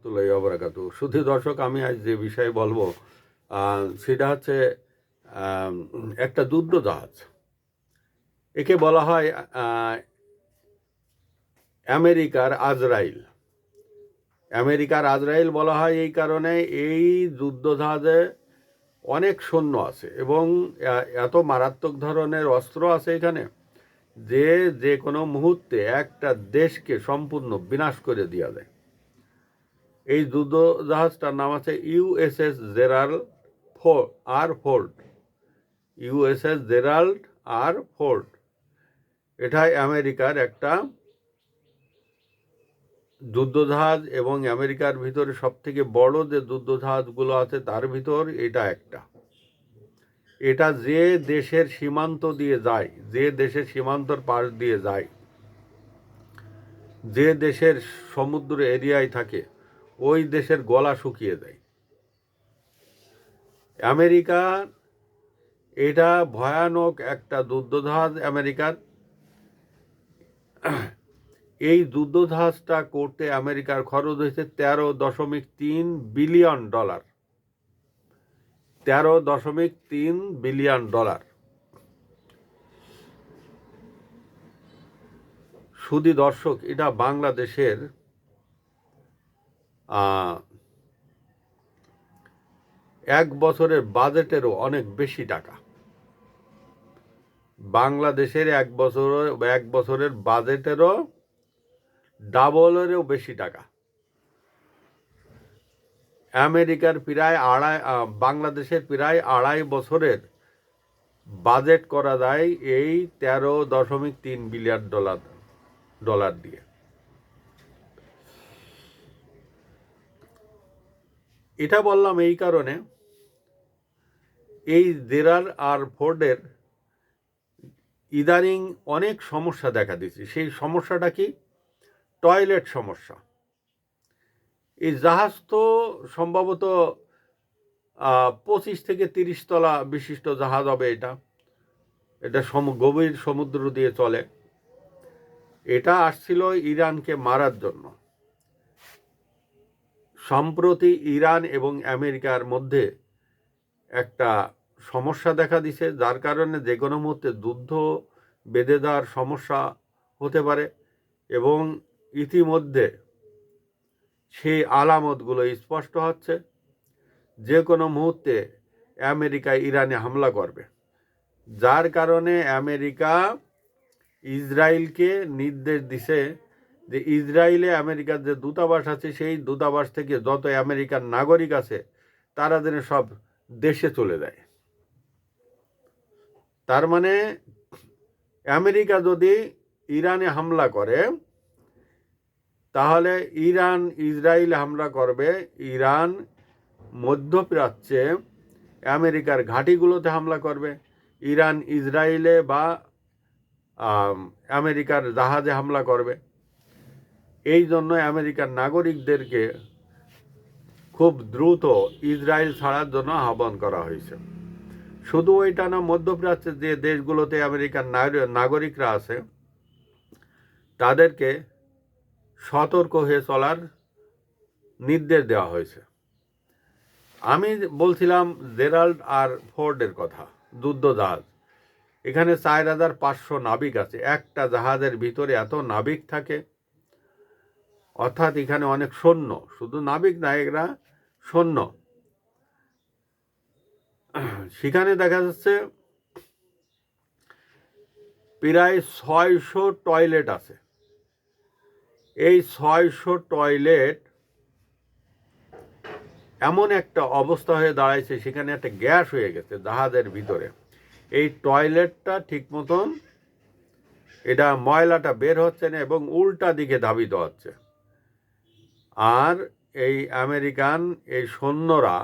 রহমতুল্লাহি ওয়া বারাকাতুহু। সুধী দর্শক, আমি আজ যে বিষয়ে বলবো সেটা হচ্ছে একটা যুদ্ধ জাহাজ। একে বলা হয় আমেরিকার আজরাইল। আমেরিকার আজরাইল বলা হয় এই কারণে, এই যুদ্ধ জাহাজে অনেক সৈন্য আছে এবং এত মারাত্মক ধরনের অস্ত্র আছে এখানে যে কোনো মুহূর্তে একটা দেশকে সম্পূর্ণ বিনাশ করে দেওয়া যায়। এই যুদ্ধ জাহাজটার নাম আছে USS Gerald R Ford. USS Gerald R Ford, এটাই আমেরিকার একটা যুদ্ধজাহাজ এবং আমেরিকার ভিতরে সবথেকে বড় যে যুদ্ধজাহাজগুলো আছে তার ভিতর এটা একটা। এটা যে দেশের সীমান্ত দিয়ে যায়, যে দেশের সীমান্তর পাশ দিয়ে যায়, যে দেশের সমুদ্র এরিয়ায় থাকে, ওই দেশের গলা শুকিয়ে দেয়। আমেরিকা, এটা ভয়ানক একটা যুদ্ধজাহাজ আমেরিকার। এই যুদ্ধজাহাজটা করতে আমেরিকার খরচ হয়েছে $13.3 বিলিয়ন। $13.3 বিলিয়ন। সুধী দর্শক, এটা বাংলাদেশের 1 বছরের বাজেটেরও অনেক বেশি টাকা। বাংলাদেশের 1 বছরের বাজেটেরও ডাবলেরও বেশি টাকা। আমেরিকার বাংলাদেশের প্রায় 2.5 বছরের বাজেট করা যায় এই $13.3 বিলিয়ন দিয়ে। এটা বললাম এই কারণে, এই জেরাল্ড আর ফোর্ডের ইদানিং অনেক সমস্যা দেখা দিচ্ছে। সেই সমস্যাটা কি? টয়লেট সমস্যা। এই জাহাজ তো সম্ভবত 25 থেকে 30 তলা বিশিষ্ট জাহাজ হবে। এটা গভীর সমুদ্র দিয়ে চলে। এটা আসছিল ইরানকে মারার জন্য। সম্প্রতি ইরান এবং আমেরিকার মধ্যে একটা সমস্যা দেখা দিছে, যার কারণে যে কোনো মুহূর্তে যুদ্ধ বেঁধে দেওয়ার সমস্যা হতে পারে এবং ইতিমধ্যে সেই আলামতগুলো স্পষ্ট হচ্ছে। যে কোনো মুহূর্তে আমেরিকা ইরানে হামলা করবে, যার কারণে আমেরিকা ইসরায়েলকে নির্দেশ দিছে যে ইসরায়েলে আমেরিকার যে দূতাবাস আছে, সেই দূতাবাস থেকে যত আমেরিকার নাগরিক আছে তারা যেন সব দেশে চলে যায়। তার মানে আমেরিকা যদি ইরানে হামলা করে, তাহলে ইরান ইসরায়েল হামলা করবে, ইরান মধ্যপ্রাচ্যে আমেরিকার ঘাঁটিগুলোতে হামলা করবে, ইরান ইসরায়েলে বা আমেরিকার জাহাজে হামলা করবে। এই জন্য আমেরিকার নাগরিকদেরকে খুব দ্রুত ইসরায়েল ছাড়ার জন্য আহ্বান করা হয়েছে। শুধু ওইটা না, মধ্যপ্রাচ্যের যে দেশগুলোতে আমেরিকার নাগরিকরা আছে তাদেরকে সতর্ক হয়ে চলার নির্দেশ দেওয়া হয়েছে। আমি বলছিলাম জেরাল্ড আর ফোর্ডের কথা, যুদ্ধজাহাজ। এখানে 4,500 নাবিক আছে। একটা জাহাজের ভিতরে এত নাবিক থাকে, অর্থাৎ এখানে অনেক সৈন্য, শুধু নাবিক না, এরা সৈন্য। সেখানে দেখা যাচ্ছে প্রায় 600 টয়লেট আছে। এই 600 টয়লেট এমন একটা অবস্থা হয়ে দাঁড়াইছে, সেখানে একটা গ্যাস হয়ে গেছে জাহাজের ভিতরে। এই টয়লেটটা ঠিক মতন, এটা ময়লাটা বের হচ্ছে না এবং উল্টা দিকে ধাবিত হচ্ছে। আর এই আমেরিকান এই সৈন্যরা,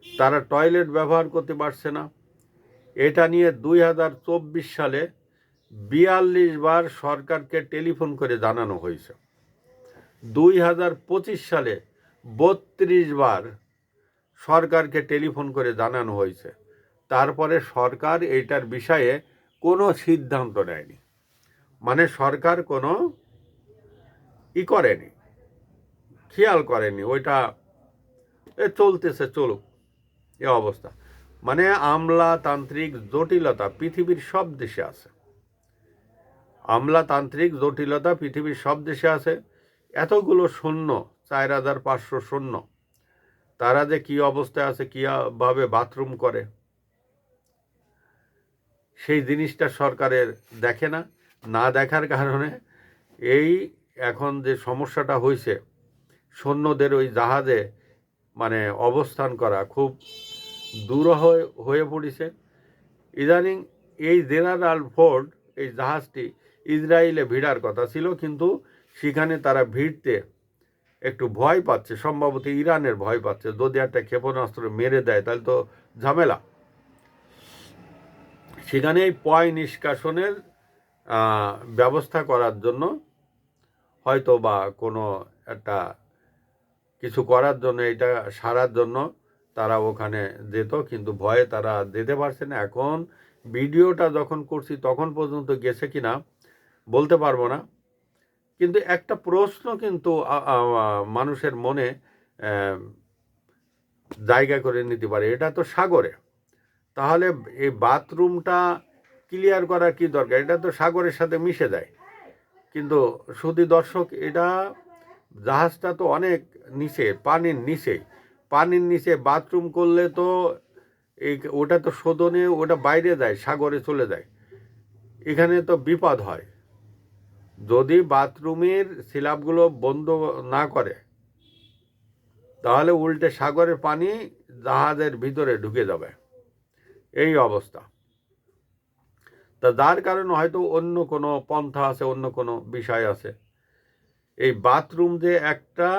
তারা টয়লেট ব্যবহার করতে পারছে না। এটা নিয়ে 2024 সালে 42 বার সরকারকে টেলিফোন করে জানানো হয়েছে। 2025 সালে 32 বার সরকারকে টেলিফোন করে জানানো হয়েছে। তারপরে সরকার এইটার বিষয়ে কোনো সিদ্ধান্ত নেয়নি। মানে সরকার কোনো করেনি, খেয়াল করেনি, ওইটা চলতেছে, চলুক, এ অবস্থা। মানে আমলাতান্ত্রিক জটিলতা পৃথিবীর সব দেশে আছে, আমলাতান্ত্রিক জটিলতা পৃথিবীর সব দেশে আছে। এতগুলো সৈন্য, 4500 সৈন্য, তারা যে কী অবস্থায় আছে, কীভাবে বাথরুম করে, সেই জিনিসটা সরকারের দেখে না। না দেখার কারণে এই এখন যে সমস্যাটা হয়েছে, সৈন্যদের ওই জাহাজে মানে অবস্থান করা খুব দুরূহ হয়ে পড়েছে। ইদানিং এই জেনারেল ফোর্ড, এই জাহাজটি ইসরায়েলে ভিড়ার কথা ছিল, কিন্তু সেখানে তারা ভিড়তে একটু ভয় পাচ্ছে, সম্ভবত ইরানের ভয় পাচ্ছে। যদি একটা ক্ষেপণাস্ত্র মেরে দেয় তাহলে তো ঝামেলা। সেখানে এই পয় নিষ্কাশনের ব্যবস্থা করার জন্য হয়তো বা কোনো একটা কিছু করার জন্য, এটা সারার জন্য তারা ওখানে যেত, কিন্তু ভয়ে তারা যেতে পারছে না। এখন ভিডিওটা যখন করছি তখন পর্যন্ত গেছে কিনা বলতে পারবো না, কিন্তু একটা প্রশ্ন কিন্তু মানুষের মনে জায়গা করে নিতে পারে, এটা তো সাগরে, তাহলে এই বাথরুমটা ক্লিয়ার করার কি দরকার? এটা তো সাগরের সাথে মিশে যায়। কিন্তু শুধু দর্শক, এটা জাহাজটা তো অনেক নিচে, পানির নিচে বাথরুম করলে তো ওটা তো শোধনে ওটা বাইরে যায়, সাগরে চলে যায়, এখানে তো বিপদ হয়। যদি বাথরুমের স্ল্যাবগুলো বন্ধ না করে তাহলে উল্টে সাগরের পানি জাহাজের ভিতরে ঢুকে যাবে, এই অবস্থা। তা যার কারণে হয়তো অন্য কোনো পন্থা আছে, অন্য কোনো বিষয় আছে। এই বাথরুম যে একটা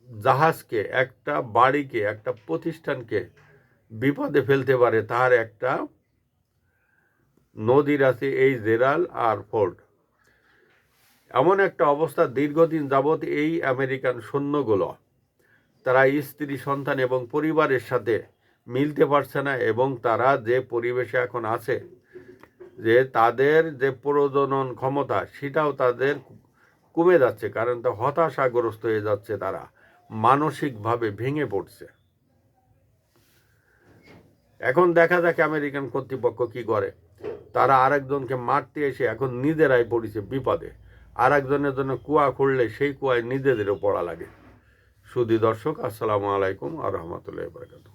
জাহাজকে, একটা বাড়িকে, একটা প্রতিষ্ঠানকে বিপদে ফেলতে পারে, তার একটা নদীর আছে এই জেরাল আর ফোর্ড। এমন একটা অবস্থা, দীর্ঘদিন যাবৎ এই আমেরিকান সৈন্যগুলো তারা স্ত্রী, সন্তান এবং পরিবারের সাথে মিলতে পারছে না, এবং তারা যে পরিবেশে এখন আছে, যে তাদের যে প্রজনন ক্ষমতা সেটাও তাদের কমে যাচ্ছে, কারণ তা হতাশাগ্রস্ত হয়ে যাচ্ছে, তারা মানসিকভাবে ভেঙে পড়ছে। এখন দেখা যাক আমেরিকান কর্তৃপক্ষ কি করে। তারা আরেকজনকে মারতে এসে এখন নিজেরাই পড়েছে বিপদে, আরেকজনের জন্য কুয়া খুঁড়লে সেই কুয়ায় নিজেদেরও পড়া লাগে। সুধী দর্শক, আসসালামু আলাইকুম আ রহমতুল্লাহি ওয়া বারাকাতুহু।